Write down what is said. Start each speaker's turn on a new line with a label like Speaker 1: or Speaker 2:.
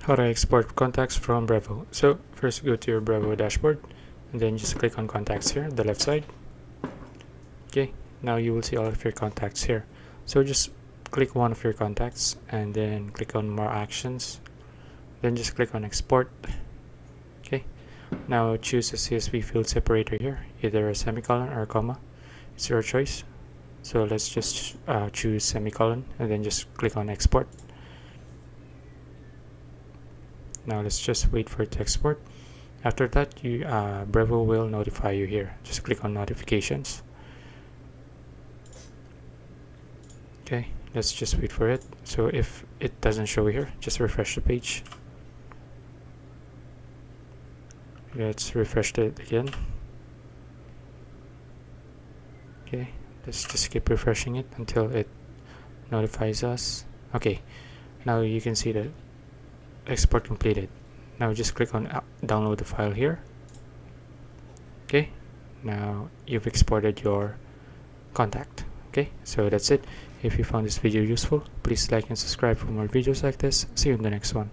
Speaker 1: How to export contacts from BREVO. So first go to your BREVO dashboard and then just click on contacts here, the left side. Okay, now you will see all of your contacts here. So just click one of your contacts and then click on more actions. Then just click on export. Okay, now choose a CSV field separator here, either a semicolon or a comma. It's your choice. So let's just choose semicolon and then just click on export. Now let's just wait for it to export. After that, BREVO will notify you here. Just click on notifications. Okay, let's just wait for it. So if it doesn't show here, just refresh the page. Let's refresh it again. Okay, let's just keep refreshing it until it notifies us. Okay, now you can see that export completed. Now just click on download the file here. Okay, now you've exported your contact. Okay, so that's it. If you found this video useful, please like and subscribe for more videos like this. See you in the next one.